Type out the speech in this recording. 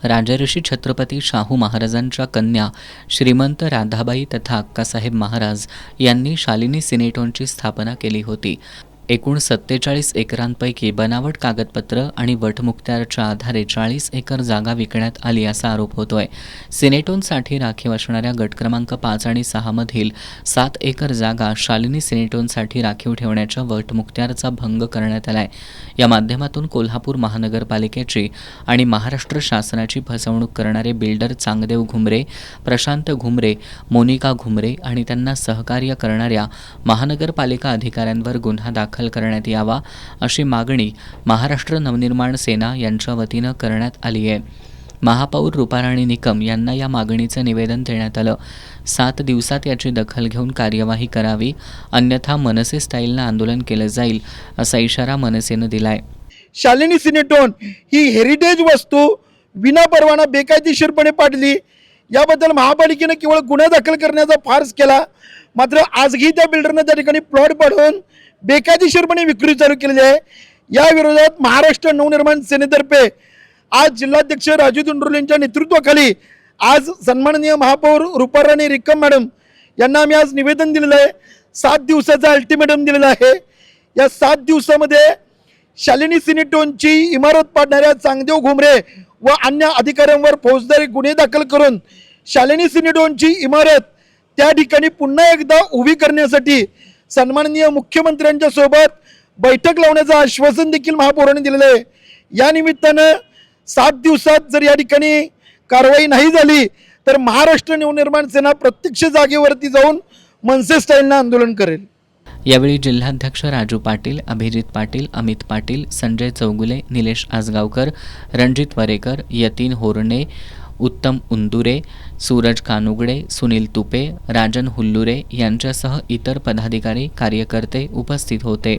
राजर्षी छत्रपती शाहू महाराजांच्या कन्या श्रीमंत राधाबाई तथा अक्कासाहेब महाराज यांनी शालिनी सिनेटॉनची स्थापना केली होती. एकूण 47 एकरांपैकी बनावट कागदपत्र आणि वटमुक्त्याच्या आधारे 40 एकर जागा विकण्यात आली असा आरोप होतोय. सिनेटॉनसाठी राखीव असणाऱ्या गट क्रमांक 5 आणि 6 मधील 7 एकर जागा शालिनी सिनेटॉनसाठी राखीव ठेवण्याच्या वटमुक्त्याचा भंग करण्यात आलाय. या माध्यमातून कोल्हापूर महानगरपालिकेची आणि महाराष्ट्र शासनाची फसवणूक करणारे बिल्डर चांगदेव घुमरे, प्रशांत घुमरे, मोनिका घुमरे आणि त्यांना सहकार्य करणाऱ्या महानगरपालिका अधिकाऱ्यांवर गुन्हा दाखल करण्यात यावा अशी मागणी महाराष्ट्र नवनिर्माण सेना यांच्या वतीनं करण्यात आली आहे. महापौर रूपाराणी निकम यांना या मागणीचं निवेदन देण्यात आलं. 7 दिवसात याची दखल घेऊन कार्यवाही करावी, अन्यथा मनसे स्टाईलनं आंदोलन केलं जाईल असा इशारा मनसेनं दिलाय. शालिनी सिनेटॉन ही हेरिटेज वस्तू विना परवाना बेकायदेशीरपणे पाडली, याबद्दल महापालिकेनं केवळ गुन्हा दाखल करण्याचा फार्स केला. मात्र आजही त्या बिल्डरनं त्या ठिकाणी प्लॉट पाडून बेकायदेशीरपणे विक्री चालू केलेली आहे. या विरोधात महाराष्ट्र नवनिर्माण सेनेतर्फे आज जिल्हाध्यक्ष राजू दुंडुर्ले यांच्या नेतृत्वाखाली आज सन्माननीय महापौर रूपाराणी निकम मॅडम यांना आम्ही आज निवेदन दिलेलं आहे. 7 दिवसाचा अल्टिमेटम दिलेला आहे. या 7 दिवसामध्ये शालिनी सिनेटॉनची इमारत पाडणाऱ्या चांगदेव घुमरे व अन्य अधिकाऱ्यांवर फौजदारी गुन्हे दाखल करून शालिनी सिनेटॉनची इमारत त्या ठिकाणी पुन्हा एकदा उभी करण्यासाठी सन्माननीय मुख्यमंत्र्यांच्या सोबत बैठक लावण्याचं आश्वासन देखील महापौरांनी दिलेलं आहे. या निमित्तानं 7 दिवसात जर या ठिकाणी कारवाई नाही झाली तर महाराष्ट्र नवनिर्माण सेना प्रत्यक्ष जागेवरती जाऊन मनसे स्टाईलनं आंदोलन करेल. यावेळी जिल्हाध्यक्ष राजू पाटील, अभिजित पाटील, अमित पाटील, संजय चौगुले, निलेश आसगावकर, रणजित वरेकर, यतीन होरणे, उत्तम उंदुरे, सूरज कानुगडे, सुनील तुपे, राजन हुल्लुरे यांच्यासह इतर पदाधिकारी, कार्यकर्ते उपस्थित होते.